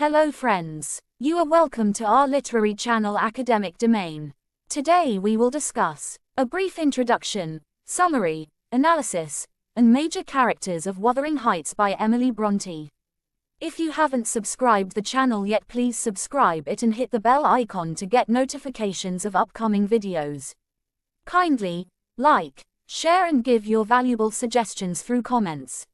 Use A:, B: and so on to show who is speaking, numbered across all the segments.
A: Hello friends. You are welcome to our literary channel Academic Domain. Today we will discuss a brief introduction, summary, analysis, and major characters of Wuthering Heights by Emily Bronte. If you haven't subscribed the channel yet, please subscribe it and hit the bell icon to get notifications of upcoming videos. Kindly like, share and give your valuable suggestions through comments.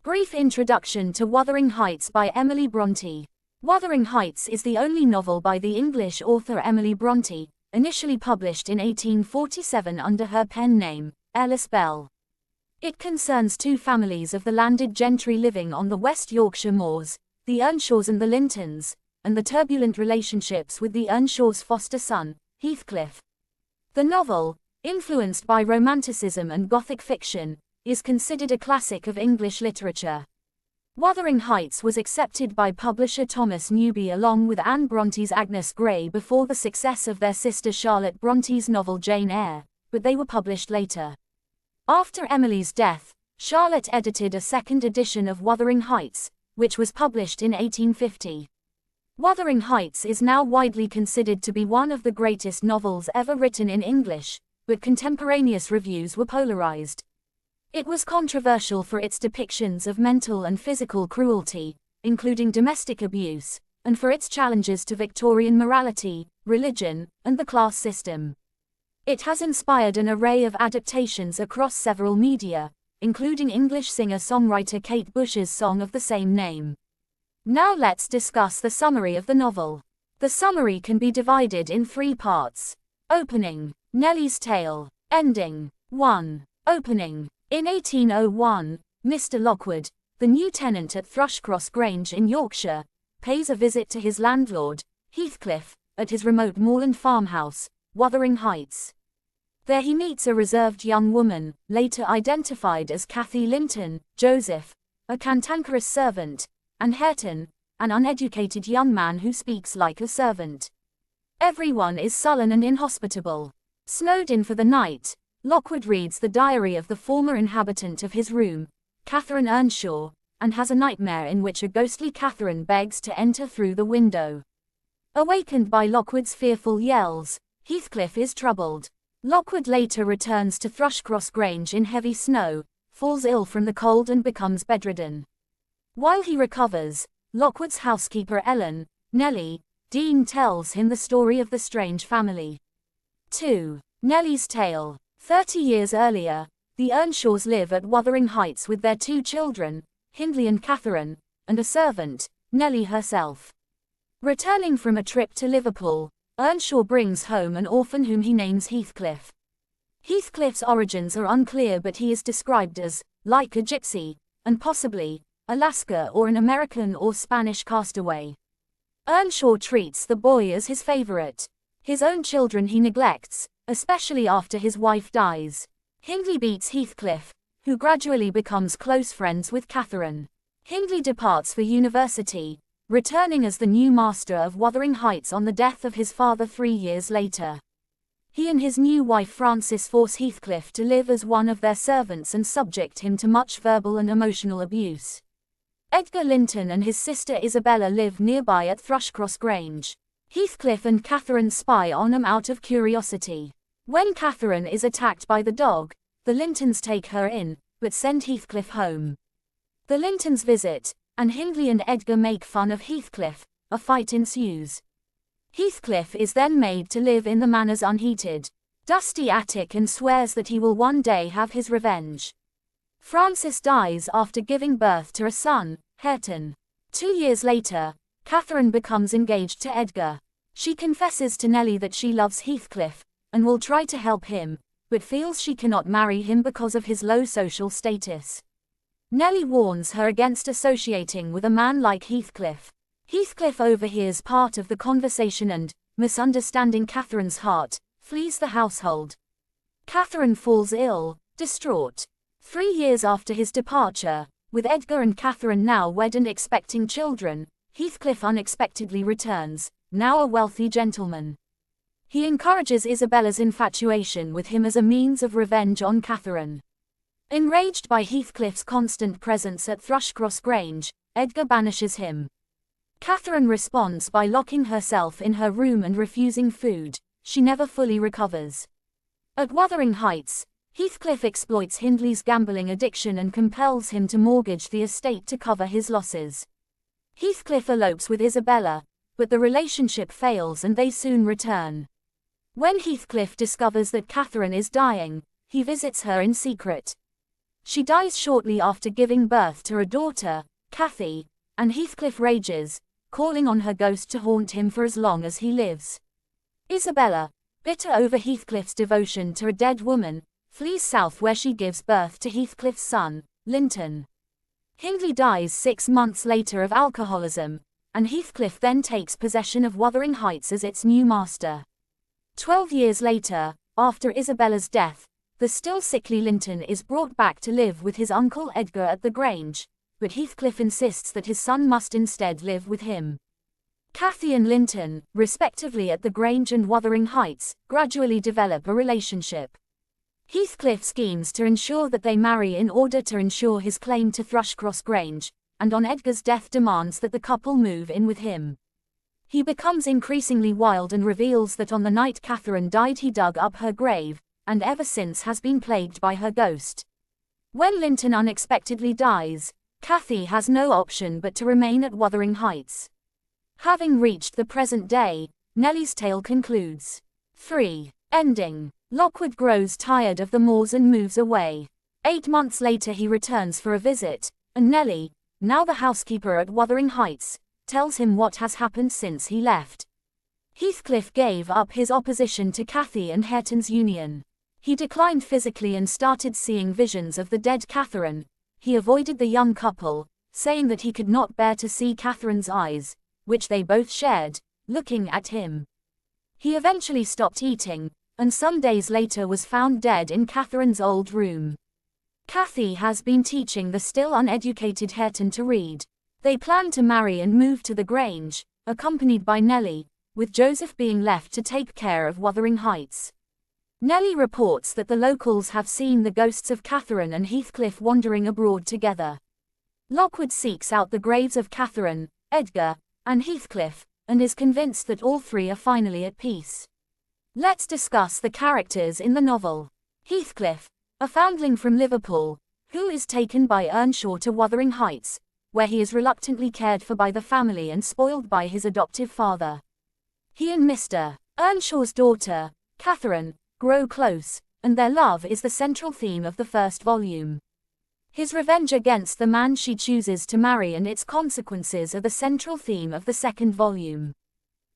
A: Brief introduction to Wuthering Heights by Emily Bronte. Wuthering Heights is the only novel by the English author Emily Bronte, initially published in 1847 under her pen name, Alice Bell. It concerns two families of the landed gentry living on the West Yorkshire moors, the Earnshaws and the Lintons, and the turbulent relationships with the Earnshaws' foster son, Heathcliff. The novel, influenced by Romanticism and Gothic fiction, is considered a classic of English literature. Wuthering Heights was accepted by publisher Thomas Newby along with Anne Bronte's Agnes Grey before the success of their sister Charlotte Bronte's novel Jane Eyre, but they were published later. After Emily's death, Charlotte edited a second edition of Wuthering Heights, which was published in 1850. Wuthering Heights is now widely considered to be one of the greatest novels ever written in English, but contemporaneous reviews were polarized. It was controversial for its depictions of mental and physical cruelty, including domestic abuse, and for its challenges to Victorian morality, religion, and the class system. It has inspired an array of adaptations across several media, including English singer-songwriter Kate Bush's song of the same name. Now let's discuss the summary of the novel. The summary can be divided in three parts. Opening. Nellie's Tale. Ending. 1. Opening. In 1801, Mr. Lockwood, the new tenant at Thrushcross Grange in Yorkshire, pays a visit to his landlord, Heathcliff, at his remote moorland farmhouse, Wuthering Heights. There he meets a reserved young woman, later identified as Cathy Linton, Joseph, a cantankerous servant, and Hareton, an uneducated young man who speaks like a servant. Everyone is sullen and inhospitable. Snowed in for the night, Lockwood reads the diary of the former inhabitant of his room, Catherine Earnshaw, and has a nightmare in which a ghostly Catherine begs to enter through the window. Awakened by Lockwood's fearful yells, Heathcliff is troubled. Lockwood later returns to Thrushcross Grange in heavy snow, falls ill from the cold and becomes bedridden. While he recovers, Lockwood's housekeeper Ellen, Nellie, Dean tells him the story of the strange family. 2. Nellie's Tale. 30 years earlier, the Earnshaws live at Wuthering Heights with their two children, Hindley and Catherine, and a servant, Nellie herself. Returning from a trip to Liverpool, Earnshaw brings home an orphan whom he names Heathcliff. Heathcliff's origins are unclear, but he is described as, like a gypsy, and possibly, Alaska or an American or Spanish castaway. Earnshaw treats the boy as his favorite. His own children he neglects, especially after his wife dies. Hindley beats Heathcliff, who gradually becomes close friends with Catherine. Hindley departs for university, returning as the new master of Wuthering Heights on the death of his father 3 years later. He and his new wife Frances force Heathcliff to live as one of their servants and subject him to much verbal and emotional abuse. Edgar Linton and his sister Isabella live nearby at Thrushcross Grange. Heathcliff and Catherine spy on them out of curiosity. When Catherine is attacked by the dog, the Lintons take her in, but send Heathcliff home. The Lintons visit, and Hindley and Edgar make fun of Heathcliff. A fight ensues. Heathcliff is then made to live in the manor's unheated, dusty attic and swears that he will one day have his revenge. Frances dies after giving birth to a son, Hareton. 2 years later, Catherine becomes engaged to Edgar. She confesses to Nellie that she loves Heathcliff, and will try to help him, but feels she cannot marry him because of his low social status. Nellie warns her against associating with a man like Heathcliff. Heathcliff overhears part of the conversation and, misunderstanding Catherine's heart, flees the household. Catherine falls ill, distraught. 3 years after his departure, with Edgar and Catherine now wed and expecting children, Heathcliff unexpectedly returns, now a wealthy gentleman. He encourages Isabella's infatuation with him as a means of revenge on Catherine. Enraged by Heathcliff's constant presence at Thrushcross Grange, Edgar banishes him. Catherine responds by locking herself in her room and refusing food. She never fully recovers. At Wuthering Heights, Heathcliff exploits Hindley's gambling addiction and compels him to mortgage the estate to cover his losses. Heathcliff elopes with Isabella, but the relationship fails and they soon return. When Heathcliff discovers that Catherine is dying, he visits her in secret. She dies shortly after giving birth to a daughter, Cathy, and Heathcliff rages, calling on her ghost to haunt him for as long as he lives. Isabella, bitter over Heathcliff's devotion to a dead woman, flees south where she gives birth to Heathcliff's son, Linton. Hindley dies 6 months later of alcoholism, and Heathcliff then takes possession of Wuthering Heights as its new master. 12 years later, after Isabella's death, the still sickly Linton is brought back to live with his uncle Edgar at the Grange, but Heathcliff insists that his son must instead live with him. Cathy and Linton, respectively at the Grange and Wuthering Heights, gradually develop a relationship. Heathcliff schemes to ensure that they marry in order to ensure his claim to Thrushcross Grange, and on Edgar's death demands that the couple move in with him. He becomes increasingly wild and reveals that on the night Catherine died he dug up her grave, and ever since has been plagued by her ghost. When Linton unexpectedly dies, Cathy has no option but to remain at Wuthering Heights. Having reached the present day, Nellie's tale concludes. 3. Ending. Lockwood grows tired of the moors and moves away. 8 months later he returns for a visit, and Nellie, now the housekeeper at Wuthering Heights, tells him what has happened since he left. Heathcliff gave up his opposition to Cathy and Hareton's union. He declined physically and started seeing visions of the dead Catherine. He avoided the young couple, saying that he could not bear to see Catherine's eyes, which they both shared, looking at him. He eventually stopped eating, and some days later was found dead in Catherine's old room. Cathy has been teaching the still uneducated Hareton to read. They plan to marry and move to the Grange, accompanied by Nellie, with Joseph being left to take care of Wuthering Heights. Nellie reports that the locals have seen the ghosts of Catherine and Heathcliff wandering abroad together. Lockwood seeks out the graves of Catherine, Edgar, and Heathcliff, and is convinced that all three are finally at peace. Let's discuss the characters in the novel. Heathcliff, a foundling from Liverpool, who is taken by Earnshaw to Wuthering Heights, where he is reluctantly cared for by the family and spoiled by his adoptive father. He and Mr. Earnshaw's daughter, Catherine, grow close, and their love is the central theme of the first volume. His revenge against the man she chooses to marry and its consequences are the central theme of the second volume.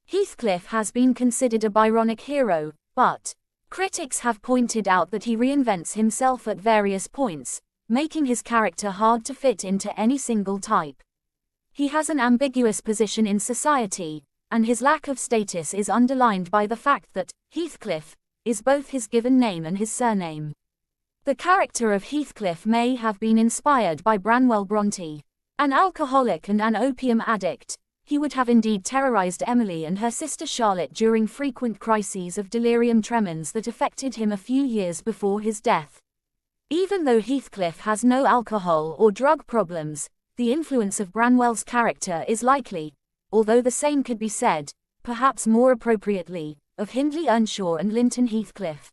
A: Heathcliff has been considered a Byronic hero, but critics have pointed out that he reinvents himself at various points, making his character hard to fit into any single type. He has an ambiguous position in society, and his lack of status is underlined by the fact that Heathcliff is both his given name and his surname. The character of Heathcliff may have been inspired by Branwell Bronte. An alcoholic and an opium addict, he would have indeed terrorized Emily and her sister Charlotte during frequent crises of delirium tremens that affected him a few years before his death. Even though Heathcliff has no alcohol or drug problems, the influence of Branwell's character is likely, although the same could be said, perhaps more appropriately, of Hindley Earnshaw and Linton Heathcliff.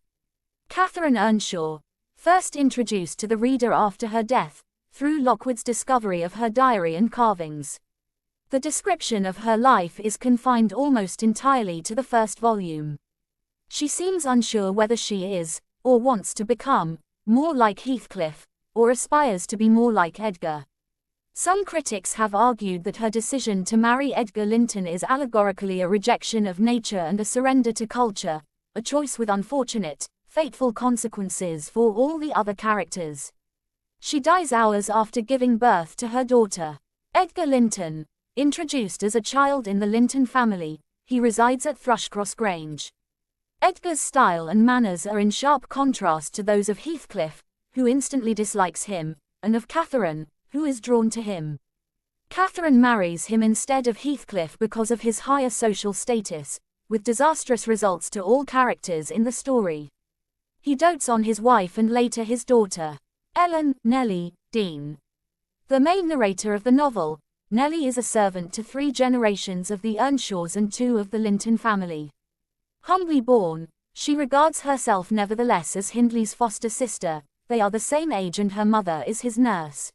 A: Catherine Earnshaw, first introduced to the reader after her death, through Lockwood's discovery of her diary and carvings. The description of her life is confined almost entirely to the first volume. She seems unsure whether she is, or wants to become, more like Heathcliff, or aspires to be more like Edgar. Some critics have argued that her decision to marry Edgar Linton is allegorically a rejection of nature and a surrender to culture, a choice with unfortunate, fateful consequences for all the other characters. She dies hours after giving birth to her daughter. Edgar Linton, introduced as a child in the Linton family, he resides at Thrushcross Grange. Edgar's style and manners are in sharp contrast to those of Heathcliff, who instantly dislikes him, and of Catherine, who is drawn to him. Catherine marries him instead of Heathcliff because of his higher social status, with disastrous results to all characters in the story. He dotes on his wife and later his daughter, Ellen, Nellie, Dean. The main narrator of the novel, Nellie is a servant to 3 generations of the Earnshaws and 2 of the Linton family. Humbly born, she regards herself nevertheless as Hindley's foster sister. They are the same age and her mother is his nurse.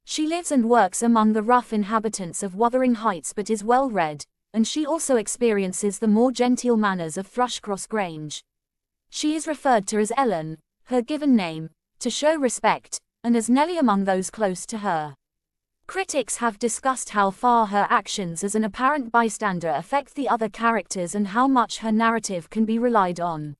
A: She lives and works among the rough inhabitants of Wuthering Heights but is well read, and she also experiences the more genteel manners of Thrushcross Grange. She is referred to as Ellen, her given name, to show respect, and as Nellie among those close to her. Critics have discussed how far her actions as an apparent bystander affect the other characters and how much her narrative can be relied on.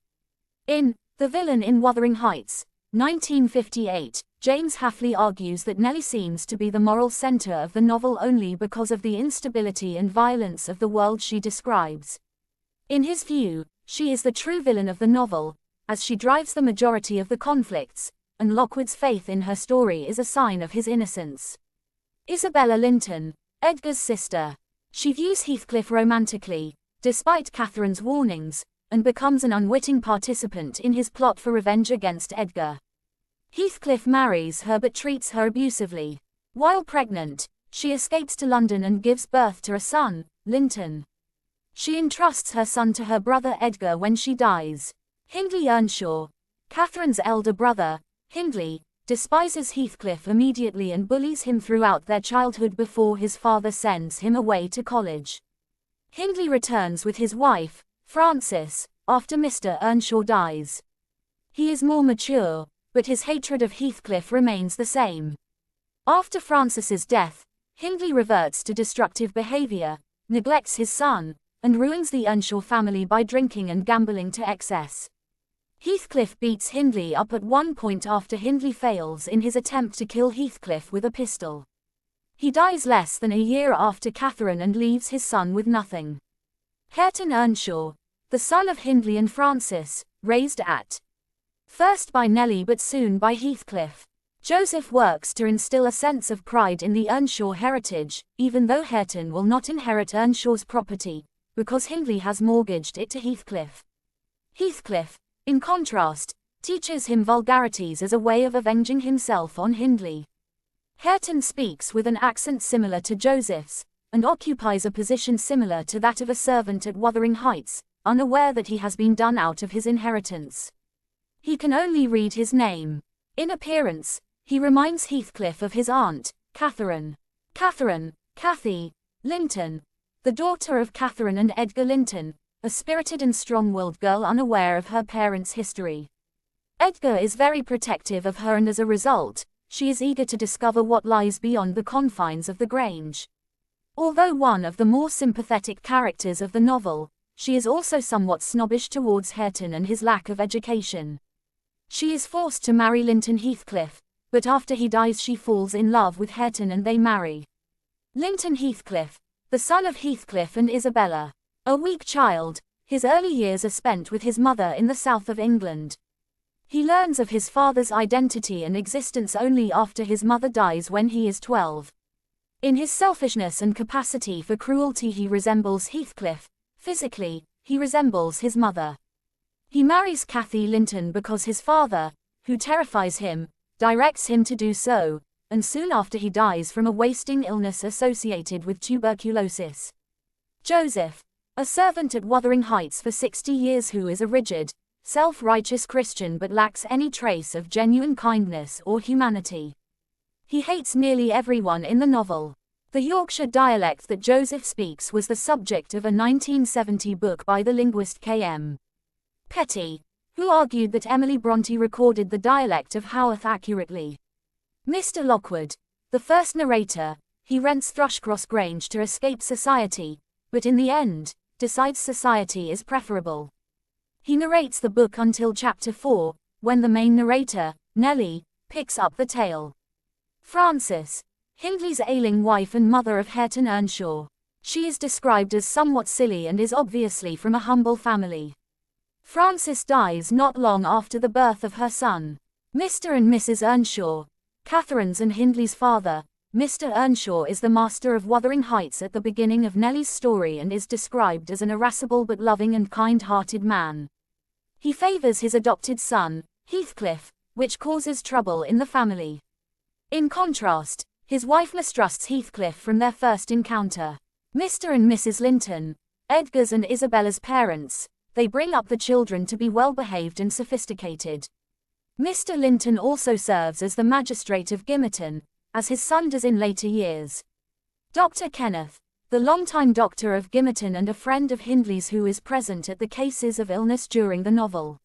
A: In The Villain in Wuthering Heights, 1958, James Hafley argues that Nellie seems to be the moral center of the novel only because of the instability and violence of the world she describes. In his view, she is the true villain of the novel, as she drives the majority of the conflicts, and Lockwood's faith in her story is a sign of his innocence. Isabella Linton, Edgar's sister. She views Heathcliff romantically, despite Catherine's warnings, and becomes an unwitting participant in his plot for revenge against Edgar. Heathcliff marries her but treats her abusively. While pregnant, she escapes to London and gives birth to a son, Linton. She entrusts her son to her brother Edgar when she dies. Hindley Earnshaw, Catherine's elder brother, Hindley, despises Heathcliff immediately and bullies him throughout their childhood before his father sends him away to college. Hindley returns with his wife, Frances, after Mr. Earnshaw dies. He is more mature, but his hatred of Heathcliff remains the same. After Frances's death, Hindley reverts to destructive behavior, neglects his son, and ruins the Earnshaw family by drinking and gambling to excess. Heathcliff beats Hindley up at one point after Hindley fails in his attempt to kill Heathcliff with a pistol. He dies less than a year after Catherine and leaves his son with nothing. Hareton Earnshaw, the son of Hindley and Frances, raised at first by Nellie but soon by Heathcliff. Joseph works to instill a sense of pride in the Earnshaw heritage, even though Hareton will not inherit Earnshaw's property, because Hindley has mortgaged it to Heathcliff. Heathcliff, in contrast, teaches him vulgarities as a way of avenging himself on Hindley. Hareton speaks with an accent similar to Joseph's, and occupies a position similar to that of a servant at Wuthering Heights, unaware that he has been done out of his inheritance. He can only read his name. In appearance, he reminds Heathcliff of his aunt, Catherine. Cathy, Linton, the daughter of Catherine and Edgar Linton, a spirited and strong-willed girl unaware of her parents' history. Edgar is very protective of her and as a result, she is eager to discover what lies beyond the confines of the Grange. Although one of the more sympathetic characters of the novel, she is also somewhat snobbish towards Hareton and his lack of education. She is forced to marry Linton Heathcliff, but after he dies she falls in love with Hareton and they marry. Linton Heathcliff, the son of Heathcliff and Isabella. A weak child, his early years are spent with his mother in the south of England. He learns of his father's identity and existence only after his mother dies when he is 12. In his selfishness and capacity for cruelty he resembles Heathcliff. Physically, he resembles his mother. He marries Cathy Linton because his father, who terrifies him, directs him to do so, and soon after he dies from a wasting illness associated with tuberculosis. Joseph, a servant at Wuthering Heights for 60 years who is a rigid, self-righteous Christian but lacks any trace of genuine kindness or humanity. He hates nearly everyone in the novel. The Yorkshire dialect that Joseph speaks was the subject of a 1970 book by the linguist K.M. Petty, who argued that Emily Bronte recorded the dialect of Haworth accurately. Mr. Lockwood, the first narrator, he rents Thrushcross Grange to escape society, but in the end, decides society is preferable. He narrates the book until chapter 4, when the main narrator, Nellie, picks up the tale. Frances, Hindley's ailing wife and mother of Hareton Earnshaw. She is described as somewhat silly and is obviously from a humble family. Frances dies not long after the birth of her son. Mr. and Mrs. Earnshaw, Catherine's and Hindley's father, Mr. Earnshaw is the master of Wuthering Heights at the beginning of Nellie's story and is described as an irascible but loving and kind-hearted man. He favors his adopted son, Heathcliff, which causes trouble in the family. In contrast, His wife mistrusts Heathcliff from their first encounter. Mr. and Mrs. Linton, Edgar's and Isabella's parents, they bring up the children to be well-behaved and sophisticated. Mr. Linton also serves as the magistrate of Gimmerton, as his son does in later years. Dr. Kenneth, the longtime doctor of Gimmerton and a friend of Hindley's who is present at the cases of illness during the novel.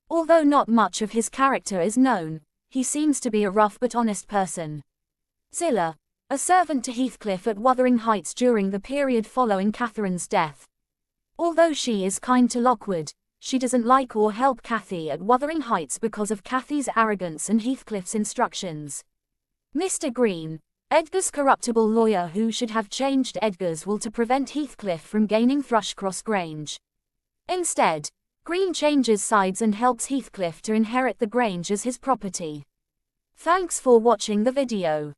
A: Although not much of his character is known, he seems to be a rough but honest person. Zillah, a servant to Heathcliff at Wuthering Heights during the period following Catherine's death. Although she is kind to Lockwood, she doesn't like or help Cathy at Wuthering Heights because of Cathy's arrogance and Heathcliff's instructions. Mr. Green, Edgar's corruptible lawyer who should have changed Edgar's will to prevent Heathcliff from gaining Thrushcross Grange. Instead, Green changes sides and helps Heathcliff to inherit the Grange as his property. Thanks for watching the video.